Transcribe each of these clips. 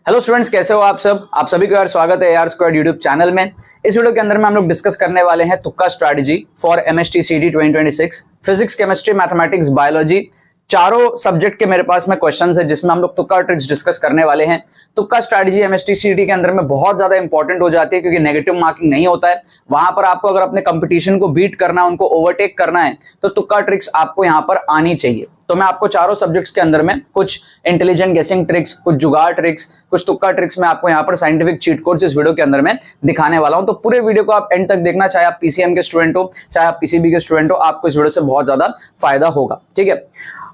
Hello students, कैसे हो आप सब? आप सभी को यार स्वागत है यार स्क्वाड यूट्यूब चैनल में। इस वीडियो के अंदर में हम लोग डिस्कस करने वाले हैं तुक्का स्ट्रैटेजी फॉर एमएसटी सीटी 2026। फिजिक्स, केमिस्ट्री, मैथमेटिक्स, बायोलॉजी, चारों सब्जेक्ट के मेरे पास में क्वेश्चंस है जिसमें हम लोग तुक्का ट्रिक्स डिस्कस करने वाले हैं। तुक्का स्ट्रैटेजी एमएसटी सीटी के अंदर में बहुत ज्यादा इंपॉर्टेंट हो जाती है क्योंकि नेगेटिव मार्किंग नहीं होता है। वहां पर आपको अगर अपने कंपटीशन को बीट करना है, उनको ओवरटेक करना है, तो तुक्का ट्रिक्स आपको यहाँ पर आनी चाहिए। तो मैं आपको चारों सब्जेक्ट्स के अंदर में कुछ इंटेलिजेंट गेसिंग ट्रिक्स, कुछ जुगाड़ ट्रिक्स, कुछ तुक्का ट्रिक्स मैं आपको यहाँ पर साइंटिफिक चीट कोड्स इस वीडियो के अंदर में दिखाने वाला हूं। तो पूरे वीडियो को आप एंड तक देखना, चाहे आप पीसीएम के स्टूडेंट हो, चाहे आप पीसीबी के स्टूडेंट हो, आपको इस वीडियो से बहुत ज्यादा फायदा होगा। ठीक है,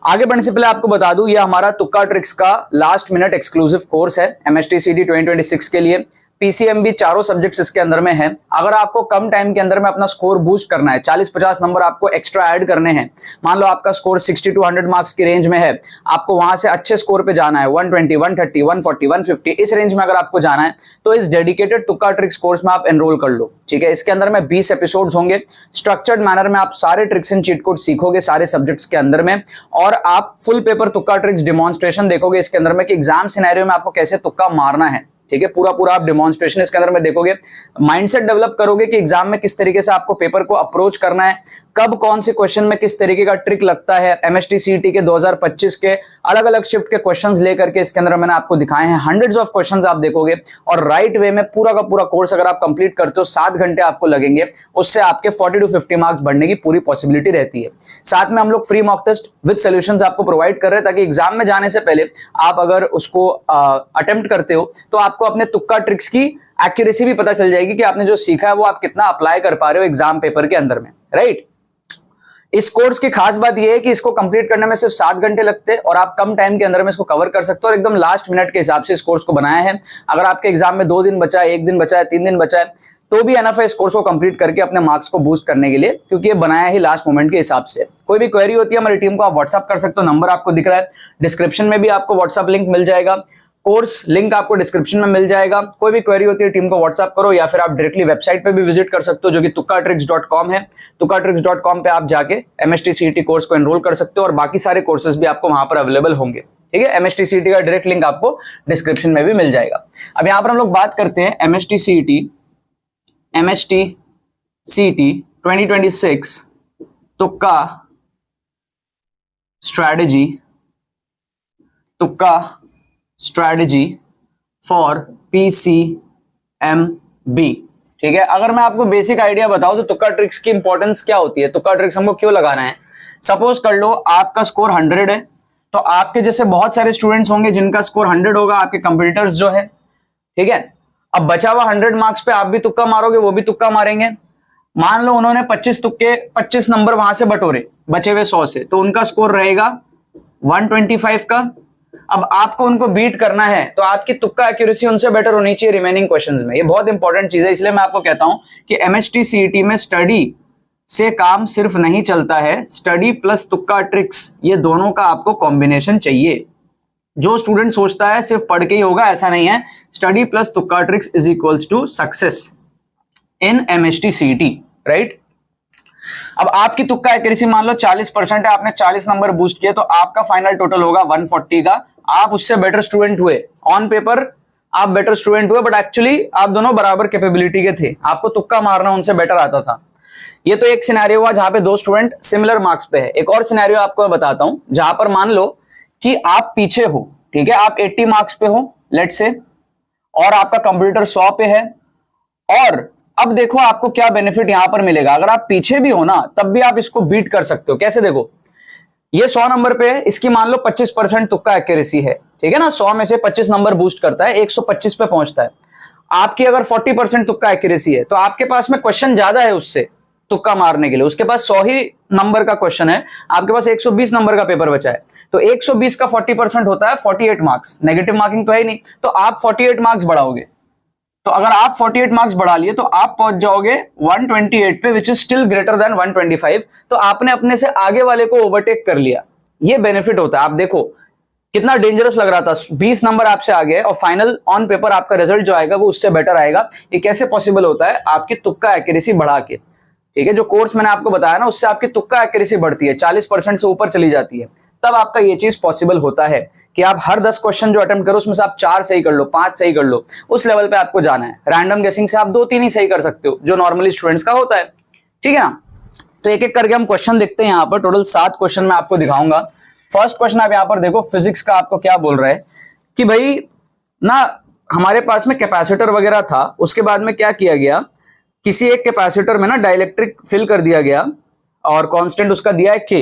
आगे बढ़ने से पहले आपको बता दूं, यह हमारा तुक्का ट्रिक्स का लास्ट मिनट एक्सक्लूसिव कोर्स है एमएसटी सीटी 2026 के लिए। पीसीएमबी चारों सब्जेक्ट्स इसके अंदर में है। अगर आपको कम टाइम के अंदर में अपना स्कोर बूस्ट करना है, 40-50 नंबर आपको एक्स्ट्रा ऐड करने हैं, मान लो आपका स्कोर 60 to 100 मार्क्स की रेंज में है, आपको वहां से अच्छे स्कोर पे जाना है 120, 130, 140, 150 इस रेंज में अगर आपको जाना है, तो इस डेडिकेटेड तुक्का ट्रिक्स कोर्स में आप एनरोल कर लो। ठीक है, इसके अंदर में 20 एपिसोड्स होंगे। स्ट्रक्चर्ड मैनर में आप सारे ट्रिक्स एंड चीट कोड सीखोगे सारे सब्जेक्ट्स के अंदर में, और आप फुल पेपर तुक्का ट्रिक्स डिमॉन्स्ट्रेशन देखोगे इसके अंदर में कि एग्जाम सिनेरियो में आपको कैसे तुक्का मारना है। ठीक है, पूरा आप डिमॉन्स्ट्रेशन इसके अंदर में देखोगे, माइंडसेट डेवलप करोगे कि एग्जाम में किस तरीके से आपको पेपर को अप्रोच करना है, कब कौन से क्वेश्चन में किस तरीके का ट्रिक लगता है। एमएसटी सीटी के 2025 के अलग अलग शिफ्ट के क्वेश्चंस लेकर के इसके अंदर मैंने आपको दिखाए हैं। हंड्रेड्स ऑफ क्वेश्चंस आप देखोगे और राइट वे में पूरा का पूरा कोर्स अगर आप कंप्लीट करते हो 7 घंटे आपको लगेंगे, उससे आपके 40 to 50 मार्क्स बढ़ने की पूरी पॉसिबिलिटी रहती है। साथ में हम लोग free mock test with solutions आपको प्रोवाइड कर रहे हैं ताकि एग्जाम में जाने से पहले आप अगर उसको अटेम्प्ट करते हो तो आपको अपने तुक्का ट्रिक्स की एक्यूरेसी भी पता चल जाएगी कि आपने जो सीखा है वो आप कितना अप्लाई कर पा रहे हो एग्जाम पेपर के अंदर में। राइट, इस कोर्स की खास बात यह है कि इसको कंप्लीट करने में सिर्फ 7 घंटे लगते हैं और आप कम टाइम के अंदर में इसको कवर कर सकते हो, और एकदम लास्ट मिनट के हिसाब से इस कोर्स को बनाया है। अगर आपके एग्जाम में 2 दिन बचा है, 1 दिन बचा है, 3 दिन बचा है, तो भी एनफ है इस कोर्स को कंप्लीट करके अपने मार्क्स को बूस्ट करने के लिए, क्योंकि ये बनाया ही लास्ट मोमेंट के हिसाब से। कोई भी क्वेरी होती है हमारी टीम को आप व्हाट्सअप कर सकते हो, नंबर आपको दिख रहा है, डिस्क्रिप्शन में भी आपको व्हाट्सअप लिंक मिल जाएगा, कोर्स लिंक आपको डिस्क्रिप्शन में मिल जाएगा। कोई भी क्वेरी होती है टीम को व्हाट्सअप करो, या फिर आप डायरेक्टली वेबसाइट पे भी विजिट कर सकते हो जो कि tukkatricks.com है। tukkatricks.com पे आप जाके एमएसटी सीटी कोर्स को एनरोल कर सकते हो और बाकी सारे कोर्सेज भी आपको वहां पर अवेलेबल होंगे। ठीक है, एमएसटी सीटी का डायरेक्ट लिंक आपको डिस्क्रिप्शन में भी मिल जाएगा। अब यहां पर हम लोग बात करते हैं एमएसटी सीटी 2026 तुक्का स्ट्रैटेजी फॉर पीसीएमबी। ठीक है, अगर मैं आपको बेसिक आइडिया बताऊं तो तुक्का ट्रिक्स की इंपॉर्टेंस क्या होती है, तुक्का ट्रिक्स हमको क्यों लगाना है। सपोज कर लो आपका स्कोर 100 है, तो आपके जैसे बहुत सारे स्टूडेंट्स होंगे जिनका स्कोर 100 होगा, आपके कंपटीटर्स जो है। ठीक है, अब बचा हुआ 100 मार्क्स पे आप भी तुक्का मारोगे, वो भी तुक्का मारेंगे। मान लो उन्होंने 25 नंबर वहां से बटोरे बचे हुए 100 से, तो उनका स्कोर रहेगा 125 का। अब आपको उनको बीट करना है तो आपकी तुक्का एक्यूरेसी उनसे बेटर होनी चाहिए रिमेनिंग क्वेश्चंस में। ये बहुत इंपॉर्टेंट चीज है, इसलिए मैं आपको कहता हूं कि एमएसटी सीटी में स्टडी से काम सिर्फ नहीं चलता है, स्टडी प्लस तुक्का ट्रिक्स ये दोनों का आपको कॉम्बिनेशन चाहिए। जो स्टूडेंट सोचता है सिर्फ पढ़ के ही होगा, ऐसा नहीं है। स्टडी प्लस तुक्का tricks is equals to success in MST CT. Right, अब आपकी तुक्का एक्यूरेसी मान लो 40% है, आपने 40 नंबर बूस्ट किए, तो आपका फाइनल टोटल होगा 140 का। आप उससे बेटर स्टूडेंट हुए, ऑन पेपर आप बेटर स्टूडेंट हुए, बट एक्चुअली आप दोनों बराबर कैपेबिलिटी के थे, आपको तुक्का मारना उनसे बेटर आता था। ये तो एक सिनेरियो हुआ जहां पे 2 स्टूडेंट सिमिलर मार्क्स पे है। एक और सिनेरियो आपको मैं बताता हूं जहां पर मान लो कि आप पीछे हो, ठीक है, आप 80 मार्क्स पे हो लेट से, और आपका कंप्यूटर 100 पे है। और अब देखो आपको क्या बेनिफिट यहां पर मिलेगा, अगर आप पीछे भी हो ना तब भी आप इसको बीट कर सकते हो। कैसे, देखो ये 100 नंबर पे है, इसकी मान लो 25% तुक्का एक्यूरेसी है। ठीक है ना, 100 में से 25 नंबर बूस्ट करता है, 125 पे पहुंचता है। आपकी अगर 40% तुक्का एक्यूरेसी है तो आपके पास में क्वेश्चन ज्यादा है उससे तुक्का मारने के लिए। उसके पास 100 ही नंबर का क्वेश्चन है, आपके पास 120 नंबर का पेपर बचा है, तो 120 का 40% होता है 48 मार्क्स। नेगेटिव मार्किंग तो है ही नहीं, तो आप 48 मार्क्स बढ़ाओगे। तो अगर आप 48 मार्क्स बढ़ा लिए तो आप पहुंच जाओगे 128 पे, which is still greater than 125। तो आपने अपने से आगे वाले को ओवरटेक कर लिया। ये बेनिफिट होता है। आप देखो कितना डेंजरस लग रहा था, 20 नंबर आपसे आगे और फाइनल ऑन पेपर आपका रिजल्ट जो आएगा वो उससे बेटर आएगा। ये कैसे पॉसिबल होता है, आपकी तुक्का एक्यूरेसी बढ़ा के। ठीक है, जो कोर्स मैंने आपको बताया ना उससे आपकी तुक्का एक्यूरेसी बढ़ती है, 40% से ऊपर चली जाती है, तब आपका ये चीज पॉसिबल होता है कि आप हर 10 क्वेश्चन जो अटेम्प्ट करो उसमें से आप 4 सही कर लो, 5 सही कर लो, उस लेवल पे आपको जाना है। रैंडम गेसिंग से आप 2-3 ही सही कर सकते हो, जो नॉर्मली स्टूडेंट्स का होता है, ठीक है ना। तो एक एक करके हम क्वेश्चन देखते हैं। यहाँ पर टोटल 7 क्वेश्चन मैं आपको दिखाऊंगा। फर्स्ट क्वेश्चन आप यहाँ पर देखो, फिजिक्स का आपको क्या बोल रहा है कि भाई ना हमारे पास में कैपेसिटर वगैरह था, उसके बाद में क्या किया गया, किसी एक कैपेसिटर में ना डाइलेक्ट्रिक फिल कर दिया गया और कांस्टेंट उसका दिया है के।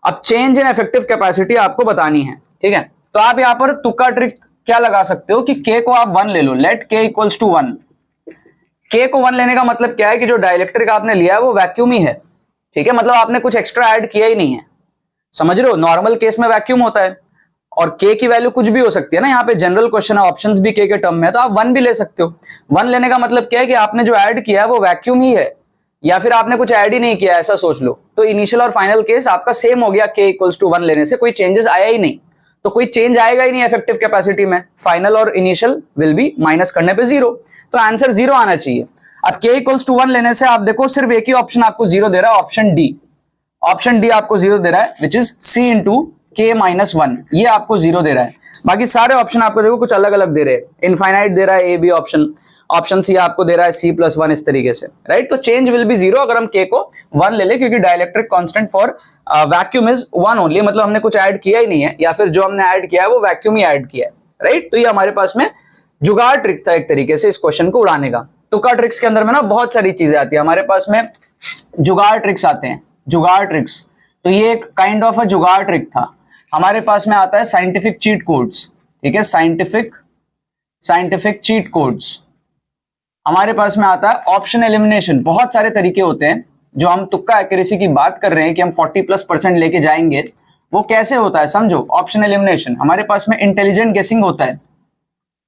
अब चेंज इन इफेक्टिव कैपेसिटी आपको बतानी है, ठीक है। तो आप यहाँ पर तुक्का ट्रिक क्या लगा सकते हो कि के को आप 1 ले लो, लेट के इक्वल्स टू 1। के को 1 लेने का मतलब क्या है कि जो डाइलेक्ट्रिक आपने लिया है वो वैक्यूम ही है, ठीक है, मतलब आपने कुछ एक्स्ट्रा ऐड किया ही नहीं है, समझ रहे हो। नॉर्मल केस में वैक्यूम होता है और के की वैल्यू कुछ भी हो सकती है ना, यहाँ पे जनरल क्वेश्चन है, ऑप्शंस भी के टर्म में है, तो आप 1 भी ले सकते हो। 1 लेने का मतलब क्या है कि आपने जो ऐड किया है वो वैक्यूम ही है, या फिर आपने कुछ ऐड ही नहीं किया, ऐसा सोच लो। तो इनिशियल और फाइनल केस आपका सेम हो गया, के इक्वल्स टू 1 लेने से कोई चेंजेस आया ही नहीं, तो कोई चेंज आएगा ही नहीं इफेक्टिव कैपेसिटी में। फाइनल और इनिशियल विल बी माइनस करने पे 0, तो आंसर 0 आना चाहिए। अब के इक्वल्स टू 1 लेने से आप देखो सिर्फ एक ही ऑप्शन आपको 0 दे रहा है, ऑप्शन डी। ऑप्शन डी आपको 0 दे रहा है, विच इज सी इंटू के माइनस 1, ये आपको 0 दे रहा है। बाकी सारे ऑप्शन आपको देखो कुछ अलग अलग दे रहे हैं, इनफाइनाइट दे रहा है A B option, option C आपको दे रहा है सी प्लस 1, इस तरीके से, राइट। तो चेंज विल बी 0 अगर हम के को 1 ले ले, क्योंकि dielectric constant for vacuum is 1 only, मतलब हमने कुछ ऐड किया ही नहीं है, या फिर जो हमने ऐड किया है वो वैक्यूम ही ऐड किया है, राइट। तो ये हमारे पास में जुगाड़ ट्रिक था एक तरीके से इस क्वेश्चन को उड़ाने का। तुक्का ट्रिक्स के अंदर में ना बहुत सारी चीजें आती है हमारे पास में, जुगाड़ ट्रिक्स आते हैं, जुगाड़ ट्रिक्स। तो ये एक काइंड ऑफ अ जुगाड़ ट्रिक था। हमारे पास में आता है साइंटिफिक चीट कोड्स, ठीक है, साइंटिफिक चीट कोड्स। हमारे पास में आता है ऑप्शन एलिमिनेशन। बहुत सारे तरीके होते हैं जो हम तुक्का एक्यूरेसी की बात कर रहे हैं कि हम 40+% लेके जाएंगे, वो कैसे होता है समझो। ऑप्शन एलिमिनेशन, हमारे पास में इंटेलिजेंट गेसिंग होता है,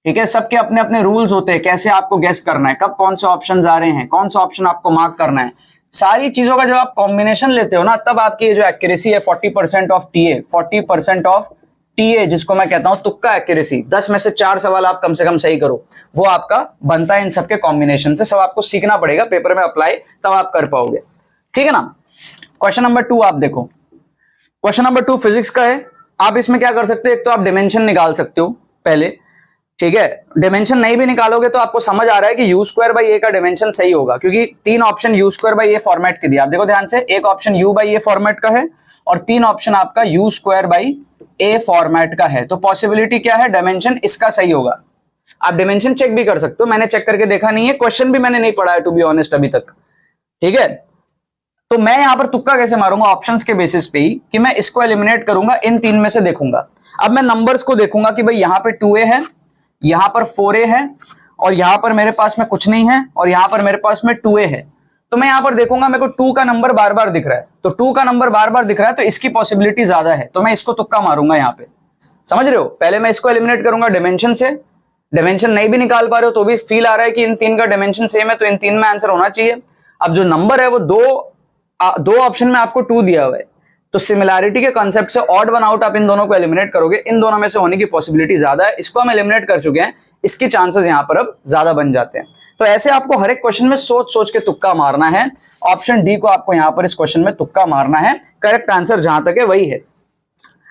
ठीक है, सबके अपने अपने रूल्स होते हैं, कैसे आपको गेस करना है, कब कौन से ऑप्शन आ रहे हैं, कौन सा ऑप्शन आपको मार्क करना है। सारी चीजों का जब आप कॉम्बिनेशन लेते हो ना, तब आपकी ये जो एक्यूरेसी है 40% ऑफ टीए, 40% ऑफ टीए, जिसको मैं कहता हूं तुक्का एक्यूरेसी, 10 में से 4 सवाल आप कम से कम सही करो, वो आपका बनता है इन सबके कॉम्बिनेशन से। सब आपको सीखना पड़ेगा, पेपर में अप्लाई तब आप कर पाओगे, ठीक है ना। क्वेश्चन नंबर 2 आप देखो, क्वेश्चन नंबर 2 फिजिक्स का है। आप इसमें क्या कर सकते हो, एक तो आप डिमेंशन निकाल सकते हो पहले, ठीक है। डिमेंशन नहीं भी निकालोगे तो आपको समझ आ रहा है कि यू स्क्वायर बाई ए का डिमेंशन सही होगा, क्योंकि 3 option you square by A format के दिए। आप देखो ध्यान से, एक option you by A format का है और 3 ऑप्शन आपका you square by A format का है। तो पॉसिबिलिटी क्या है, डिमेंशन इसका सही होगा। आप डिमेंशन चेक भी कर सकते हो, मैंने चेक करके देखा नहीं है, क्वेश्चन भी मैंने नहीं पढ़ा है टू बी ऑनेस्ट अभी तक, ठीक है। तो मैं यहां पर तुक्का कैसे मारूंगा, ऑप्शंस के बेसिस पे ही, कि मैं इसको एलिमिनेट करूंगा, इन 3 में से देखूंगा। अब मैं नंबर्स को देखूंगा कि भाई यहां पे 2a है, यहां पर 4a है, और यहां पर मेरे पास में कुछ नहीं है, और यहां पर मेरे पास में 2a है। तो मैं यहां पर देखूंगा मेरे को 2 का नंबर बार बार दिख रहा है, तो 2 का नंबर बार बार दिख रहा है, तो इसकी पॉसिबिलिटी ज्यादा है, तो मैं इसको तुक्का मारूंगा यहां पे, समझ रहे हो। पहले मैं इसको एलिमिनेट करूंगा डिमेंशन से, डिमेंशन नहीं भी निकाल पा रहे हो तो भी फील आ रहा है कि इन 3 का डिमेंशन सेम है, तो इन 3 में आंसर होना चाहिए। अब जो नंबर है वो दो ऑप्शन में आपको 2 दिया हुआ है, तो सिमिलैरिटी के कॉन्सेप्ट से ऑड वन आउट आप इन दोनों को एलिमिनेट करोगे, इन दोनों में से होने की पॉसिबिलिटी ज्यादा है। इसको हम एलिमिनेट कर चुके हैं, इसके चांसेस यहां पर अब ज्यादा बन जाते हैं। तो ऐसे आपको हर एक क्वेश्चन में सोच सोच के तुक्का मारना है। ऑप्शन डी को आपको यहां पर इस क्वेश्चन में तुक्का मारना है, करेक्ट आंसर जहां तक है वही है।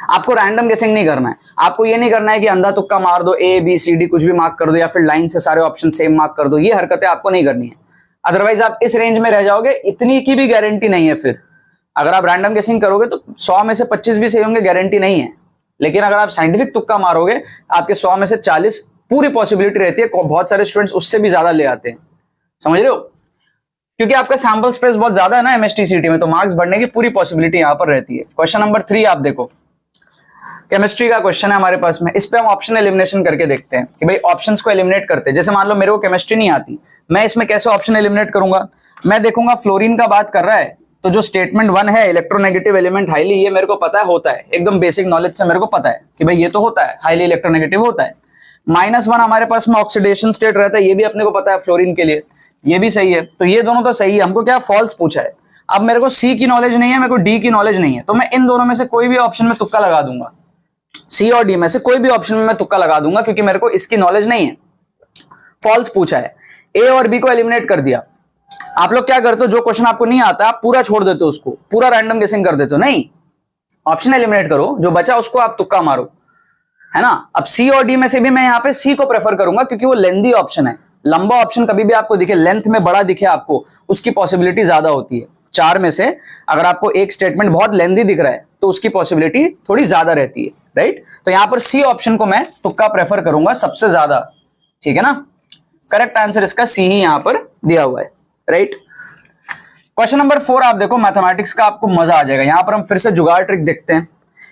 आपको रैंडम गेसिंग नहीं करना है, आपको ये नहीं करना है कि अंधा तुक्का मार दो, ए बी सी डी कुछ भी मार्क कर दो, या फिर लाइन से सारे ऑप्शन सेम मार्क कर दो, ये हरकतें आपको नहीं करनी है। अदरवाइज आप इस रेंज में रह जाओगे, इतनी की भी गारंटी नहीं है। फिर अगर आप रैंडम गेसिंग करोगे तो 100 में से 25 भी सही होंगे, गारंटी नहीं है। लेकिन अगर आप साइंटिफिक तुक्का मारोगे, आपके 100 में से 40 पूरी पॉसिबिलिटी रहती है, बहुत सारे स्टूडेंट्स उससे भी ज्यादा ले आते हैं, समझ रहे हो, क्योंकि आपका सैंपल स्पेस बहुत ज्यादा है ना एमएसटीसीटी में, तो मार्क्स बढ़ने की पूरी पॉसिबिलिटी यहां पर रहती है। क्वेश्चन नंबर 3 आप देखो, केमिस्ट्री का क्वेश्चन है हमारे पास में। इस पे हम ऑप्शन एलिमिनेशन करके देखते हैं कि भाई ऑप्शंस को एलिमिनेट करते हैं। जैसे मान लो मेरे को केमिस्ट्री नहीं आती, मैं इसमें कैसे ऑप्शन एलिमिनेट करूंगा। मैं देखूंगा फ्लोरीन का बात कर रहा है, तो जो स्टेटमेंट 1 है इलेक्ट्रोनेगेटिव एलिमेंट हाईली, ये मेरे को पता है होता है, एकदम बेसिक नॉलेज से मेरे को पता है कि भाई ये तो होता है, हाईली इलेक्ट्रोनेगेटिव होता है। -1 हमारे पास में ऑक्सीडेशन स्टेट रहता है, ये भी अपने को पता है फ्लोरीन के लिए, ये भी सही है। तो ये दोनों तो सही है, हमको क्या फॉल्स पूछा है। अब मेरे को सी की नॉलेज नहीं है, मेरे को डी की नॉलेज नहीं है, तो मैं इन दोनों में से कोई भी ऑप्शन में तुक्का लगा दूंगा। सी और डी में से कोई भी ऑप्शन में मैं तुक्का लगा दूंगा, क्योंकि मेरे को इसकी नॉलेज नहीं है, फॉल्स पूछा है। ए और बी को एलिमिनेट कर दिया। आप लोग क्या करते हो, जो क्वेश्चन आपको नहीं आता आप पूरा छोड़ देते हो, उसको पूरा रैंडम गेसिंग कर देते हो। नहीं, ऑप्शन एलिमिनेट करो, जो बचा उसको आप तुक्का मारो। है ना। अब सी और डी में से भी मैं यहाँ पे सी को प्रेफर करूंगा क्योंकि वो लेंथी ऑप्शन है। लंबा ऑप्शन कभी भी आपको दिखे, लेंथ में बड़ा दिखे आपको, उसकी पॉसिबिलिटी ज्यादा होती है। चार में से अगर आपको एक स्टेटमेंट बहुत लेंथी दिख रहा है तो उसकी पॉसिबिलिटी थोड़ी ज्यादा रहती है, राइट। तो यहां पर सी ऑप्शन को मैं तुक्का प्रेफर करूंगा सबसे ज्यादा, ठीक है ना। करेक्ट आंसर इसका सी ही यहां पर दिया हुआ है, राइट। क्वेश्चन नंबर 4 आप देखो, मैथमेटिक्स का आपको मजा आ जाएगा। यहां पर हम फिर से जुगाड़ ट्रिक देखते हैं।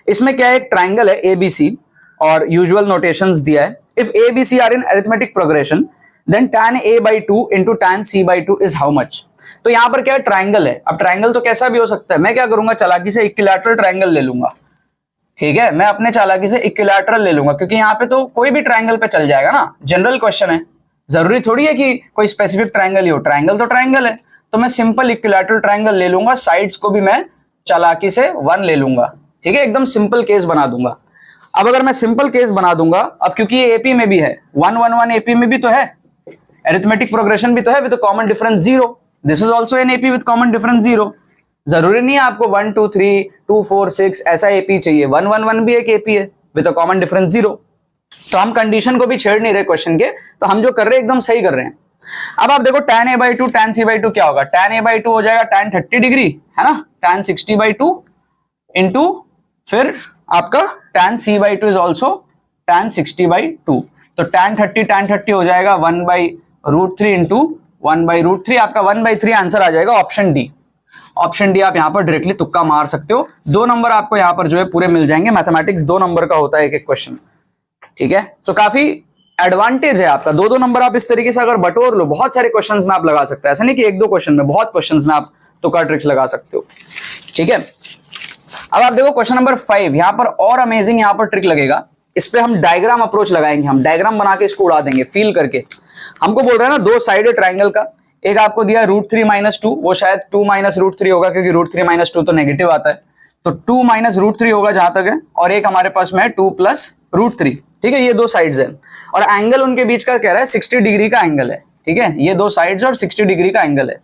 इसमें क्या है, एक ट्राइंगल है एबीसी और यूजुअल नोटेशंस दिया है। If ABC are in arithmetic progression then tan a by 2 into tan c by 2 is how much। तो यहां पर क्या है, ट्राइंगल है। अब ट्राइंगल तो कैसा भी हो सकता है, मैं क्या करूंगा, चालाकी से इक्विलैटरल ट्राइंगल ले लूंगा, ठीक है। मैं अपने चालाकी से इक्विलैटरल ले लूंगा क्योंकि यहाँ पे तो कोई भी ट्राइंगल पे चल जाएगा ना, जनरल क्वेश्चन है, जरूरी थोड़ी है कि कोई स्पेसिफिक ट्राइंगल ही हो। ट्राइंगल तो ट्राइंगल है, तो मैं सिंपल इक्विलैटरल ट्राइंगल ले लूंगा। साइड्स को भी मैं चालाकी से 1 ले लूंगा, ठीक है। एकदम सिंपल केस बना दूंगा। अब अगर मैं सिंपल केस बना दूंगा, अब क्योंकि ये एपी में भी है, 1 1 1 एपी में भी तो है, अरिथमेटिक प्रोग्रेशन भी तो है with common difference 0। This is also an AP with common difference 0। जरूरी नहीं है आपको 1 2 3 2 4 6 ऐसा एपी चाहिए, 1 1 1 भी एक एपी है विद कॉमन डिफरेंस 0। तो हम कंडीशन को भी छेड़ नहीं रहे क्वेश्चन के, तो हम जो कर रहे हैं एकदम सही कर रहे हैं। अब आप देखो tan a by 2 tan c by 2 क्या होगा, tan a by 2 हो जाएगा tan 30 डिग्री, है ना, tan 60 by 2 इंटू फिर आपका tan c by 2 is also tan 60 by 2। तो tan 30 हो जाएगा 1/√3 इंटू 1/√3, आपका 1/3 आंसर आ जाएगा ऑप्शन डी। ऑप्शन डी आप यहां पर डायरेक्टली तुक्का मार सकते हो। 2 नंबर आपको यहां पर जो है पूरे मिल जाएंगे। मैथमेटिक्स 2 नंबर का होता है एक एक क्वेश्चन, ठीक है। सो काफी एडवांटेज है आपका, 2 नंबर आप इस तरीके से अगर बटोर लो, बहुत सारे क्वेश्चंस में आप लगा सकते हैं। ऐसा नहीं कि 1 2 क्वेश्चन में, बहुत क्वेश्चंस में आप तुक्का ट्रिक्स लगा सकते हो, ठीक है। अब आप देखो क्वेश्चन नंबर 5, यहां पर और अमेजिंग यहां पर ट्रिक लगेगा। इस पे हम डायग्राम अप्रोच लगाएंगे, हम डायग्राम बना के इसको उड़ा देंगे फील करके। हमको बोल रहा है ना 2 साइडेड ट्राइंगल का, एक आपको दिया √3 - 2, वो शायद 2 - √3 होगा क्योंकि √3 - 2 तो नेगेटिव आता है, तो 2 - √3 होगा जहां तक है, और एक हमारे पास में है 2 + √3, ठीक है। ये 2 साइड्स है और एंगल उनके बीच का कह रहा है 60 डिग्री का एंगल है, ठीक है। ये 2 साइड्स और 60 डिग्री का एंगल है।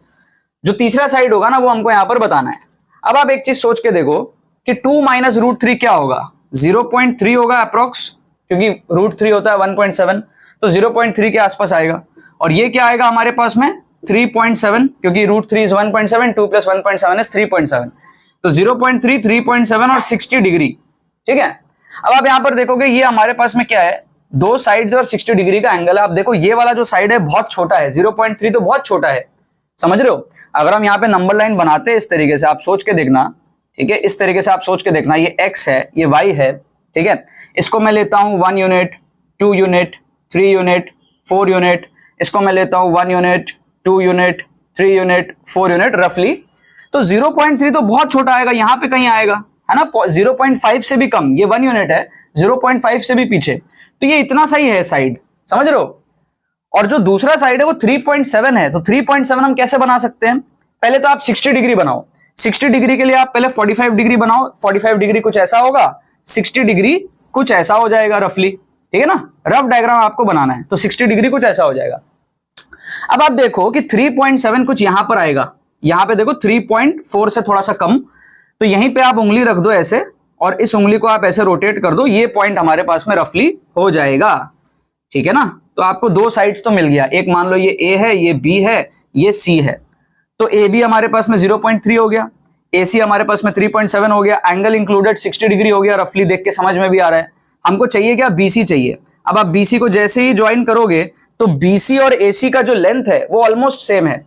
जो तीसरा साइड होगा ना वो हमको यहां पर बताना है। अब आप एक चीज सोच के देखो कि 2 - √3 क्या होगा, 0.3 होगा अप्रोक्स, क्योंकि √3 होता है 1.7, तो 0.3 के आसपास आएगा। और ये क्या आएगा हमारे पास में 3.7, क्योंकि √3 इज 1.7, 2 + 1.7 इज 3.7, तो 0.3 3.7 और 60 डिग्री, ठीक है। अब आप यहां पर देखोगे ये हमारे पास में क्या है, 2 साइड्स और 60 डिग्री का एंगल है। आप देखो ये वाला जो साइड है बहुत छोटा है, 0.3 तो बहुत छोटा है, समझ रहे हो। अगर हम यहाँ पे नंबर लाइन बनाते हैं इस तरीके से, आप सोच के देखना, ठीक है, इस तरीके से आप सोच के देखना, ये x है, ये y है, ठीक है। इसको मैं लेता हूं 1 यूनिट, 2 यूनिट, 3 यूनिट, 4 यूनिट, इसको मैं लेता हूं 1 यूनिट, 2 यूनिट, 3 यूनिट, 4 यूनिट रफली। तो 0.3 तो बहुत छोटा आएगा, यहां पे कहीं आएगा, है ना, 0.5 से भी कम, ये 1 यूनिट है, 0.5 से भी पीछे, तो ये इतना सही है साइड, समझ रहे हो। और जो दूसरा साइड है वो 3.7 है, तो 3.7 हम कैसे बना सकते हैं, पहले तो आप 60 डिग्री बनाओ। 60 डिग्री के लिए आप पहले 45 डिग्री बनाओ, 45 डिग्री कुछ ऐसा होगा, 60 डिग्री कुछ ऐसा हो जाएगा रफली, ठीक है ना। रफ डायग्राम आपको बनाना है, तो 60 डिग्री कुछ ऐसा हो जाएगा। अब आप देखो कि 3.7 कुछ यहां पर आएगा, यहां पे देखो 3.4 से थोड़ा सा कम, तो यहीं पे आप उंगली रख दो ऐसे, और इस उंगली को आप ऐसे रोटेट कर दो, ये पॉइंट हमारे पास में रफली हो जाएगा, ठीक है ना। तो आपको 2 साइड्स तो मिल गया, एक मान लो ये A है, ये B है, ये C है, तो AB हमारे पास में 0.3 हो गया, AC हमारे पास में 3.7 हो गया, एंगल इंक्लूडेड 60 डिग्री हो गया, रफली देख के समझ में भी आ रहा है। हमको चाहिए क्या, BC चाहिए। अब आप BC को जैसे ही ज्वाइन करोगे तो BC और AC का जो लेंथ है वो ऑलमोस्ट सेम है,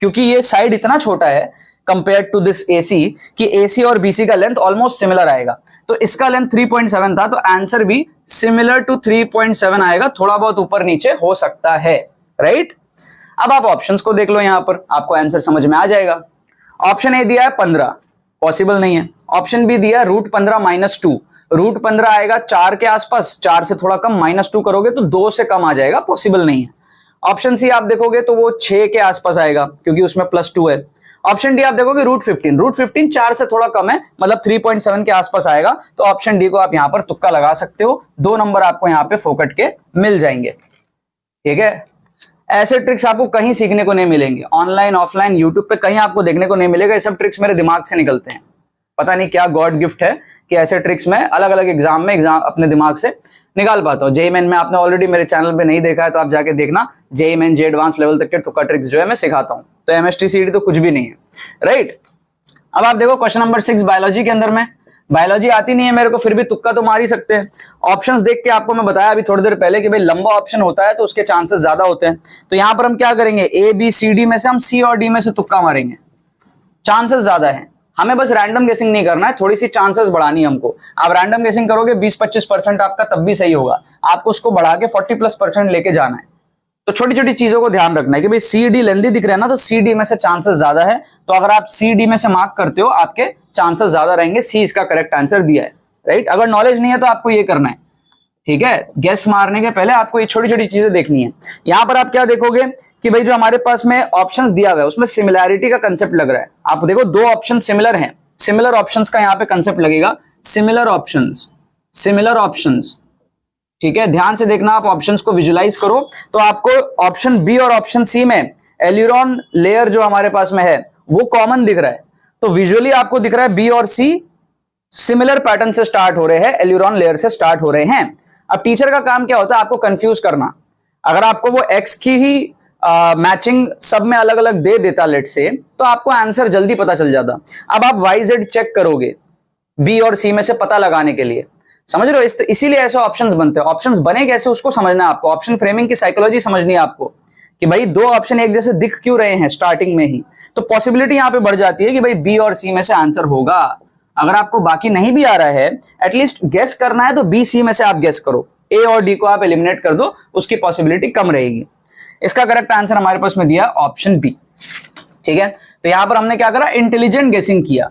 क्योंकि ये साइड इतना छोटा है कंपेयर टू दिस AC कि AC और BC का लेंथ ऑलमोस्ट सिमिलर आएगा। तो इसका लेंथ 3.7 था, तो आंसर भी सिमिलर टू 3.7 आएगा, थोड़ा बहुत ऊपर नीचे हो सकता है, राइट। अब आप ऑप्शंस को देख लो, यहां पर आपको आंसर समझ में आ जाएगा। ऑप्शन ए दिया है 15, पॉसिबल नहीं है। ऑप्शन बी दिया √15 - 2, √15 आएगा 4 के आसपास, 4 से थोड़ा कम, -2 करोगे तो 2 से कम आ जाएगा, पॉसिबल नहीं है। ऑप्शन सी आप देखोगे तो वो 6 के आसपास आएगा, क्योंकि उसमें +2 है। ऑप्शन डी आप देखोगे √15 4 से थोड़ा कम है, मतलब 3.7 के आसपास आएगा, तो ऑप्शन डी को आप यहां पर तुक्का लगा सकते हो। 2 नंबर आपको यहां पे फोकट के मिल जाएंगे, ठीक है। ऐसे ट्रिक्स आपको कहीं सीखने को नहीं मिलेंगे, ऑनलाइन ऑफलाइन यूट्यूब पे कहीं आपको देखने को नहीं मिलेगा। ये सब ट्रिक्स मेरे दिमाग से निकलते हैं, पता नहीं क्या गॉड गिफ्ट है कि ऐसे ट्रिक्स मैं अलग अलग एग्जाम में अपने दिमाग से निकाल पाता हूँ। जेईई मेन में आपने ऑलरेडी मेरे चैनल पे नहीं देखा है तो आप जाके देखना, जेईई मेन जे एडवांस लेवल तक के तुक्का ट्रिक्स जो है मैं सिखाता हूँ। तो एमएसटी सीडी तो कुछ भी नहीं है, राइट। अब आप देखो क्वेश्चन नंबर 6 बायोलॉजी के अंदर में, बायोलॉजी आती नहीं है मेरे को, फिर भी तुक्का तो मार ही सकते हैं। ऑप्शंस देख के आपको मैं बताया अभी थोड़ी देर पहले कि भाई लंबा ऑप्शन होता है तो उसके चांसेस ज्यादा होते हैं। तो यहां पर हम क्या करेंगे, ए बी सी डी में से हम सी और डी में से तुक्का मारेंगे, चांसेस ज्यादा है। हमें बस रैंडम गेसिंग नहीं करना है, थोड़ी सी चांसेस बढ़ानी है हमको। आप रैंडम गेसिंग करोगे 20-25% आपका तब भी सही होगा, आपको उसको बढ़ा के 40+% लेके जाना है। तो छोटी छोटी चीजों को ध्यान रखना है कि भाई सी डी लेंदी दिख रहा है ना, तो सी डी में से चांसेस ज्यादा है, तो अगर आप सी डी में से मार्क करते हो आपके चांसेस ज्यादा रहेंगे, सी इसका करेक्ट आंसर दिया है, राइट। अगर नॉलेज नहीं है तो आपको ये करना है, ठीक है। गेस मारने के पहले आपको ये छोटी छोटी चीजें देखनी है। यहां पर आप क्या देखोगे कि भाई जो हमारे पास में ऑप्शंस दिया हुआ है उसमें सिमिलैरिटी का कंसेप्ट लग रहा है। आप देखो 2 ऑप्शन सिमिलर हैं, सिमिलर ऑप्शंस का यहां पे कंसेप्ट लगेगा, सिमिलर ऑप्शंस, ठीक है। ध्यान से देखना, आप ऑप्शंस को विजुलाइज करो तो आपको ऑप्शन बी और ऑप्शन सी में एल्यूरॉन लेयर जो हमारे पास में है वो कॉमन दिख रहा है। तो विजुअली आपको दिख रहा है बी और सी सिमिलर पैटर्न से स्टार्ट हो रहे हैं, एल्यूरॉन लेयर से स्टार्ट हो रहे हैं। अब टीचर का काम क्या होता है, आपको कंफ्यूज करना। अगर आपको वो एक्स की ही मैचिंग सब में अलग अलग दे देता लेट से, तो आपको आंसर जल्दी पता चल जाता। अब आप वाई जेड चेक करोगे बी और सी में से पता लगाने के लिए, समझ रहे हो, इसीलिए ऐसे ऑप्शंस बनते हैं। ऑप्शंस बने कैसे उसको समझना है आपको, ऑप्शन फ्रेमिंग की साइकोलॉजी समझनी है आपको कि भाई 2 ऑप्शन एक जैसे दिख क्यों रहे हैं स्टार्टिंग में ही, तो पॉसिबिलिटी यहां पे बढ़ जाती है कि भाई बी और सी में से आंसर होगा। अगर आपको बाकी नहीं भी आ रहा है, एटलीस्ट गेस करना है तो बी सी में से आप गेस करो, ए और डी को आप एलिमिनेट कर दो, उसकी पॉसिबिलिटी कम रहेगी। इसका करेक्ट आंसर हमारे पास में दिया ऑप्शन बी, ठीक है। तो यहां पर हमने क्या करा, इंटेलिजेंट गेसिंग किया,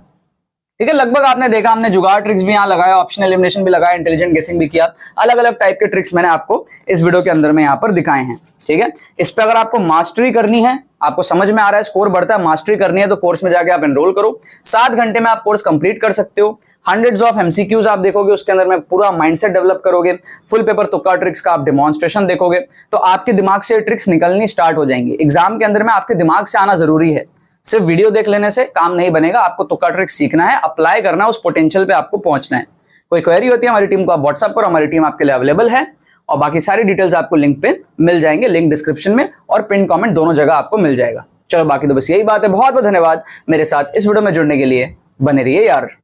ठीक है। लगभग आपने देखा, हमने जुगाड़ ट्रिक्स भी यहां लगाया, ऑप्शन एलिमिनेशन भी लगाया, इंटेलिजेंट गेसिंग भी किया, अलग अलग टाइप के ट्रिक्स मैंने आपको इस वीडियो के अंदर में यहां पर दिखाए हैं, ठीक है। इस पे अगर आपको मास्टरी करनी है, आपको समझ में आ रहा है स्कोर बढ़ता है, मास्टरी करनी है तो कोर्स में जाके आप एनरोल करो। 7 घंटे में आप कोर्स कंप्लीट कर सकते हो। हंड्रेड्स ऑफ एमसीक्यूज आप देखोगे, उसके अंदर में पूरा माइंडसेट डेवलप करोगे। फुल पेपर तुक्का ट्रिक्स का आप डेमोन्स्ट्रेशन देखोगे तो आपके दिमाग से ट्रिक्स निकलनी स्टार्ट हो जाएंगी। एग्जाम के अंदर में आपके दिमाग से आना जरूरी है, सिर्फ वीडियो देख लेने से काम नहीं बनेगा। आपको तुक्का ट्रिक्स सीखना है, अप्लाई करना है, उस पोटेंशियल पे आपको पहुंचना है। कोई क्वेरी होती है हमारी टीम को आप व्हाट्सएप करो, हमारी टीम आपके लिए अवेलेबल है। और बाकी सारी डिटेल्स आपको लिंक पे मिल जाएंगे, लिंक डिस्क्रिप्शन में और पिन कमेंट दोनों जगह आपको मिल जाएगा। चलो बाकी तो बस यही बात है। बहुत बहुत धन्यवाद मेरे साथ इस वीडियो में जुड़ने के लिए, बने रहिए यार।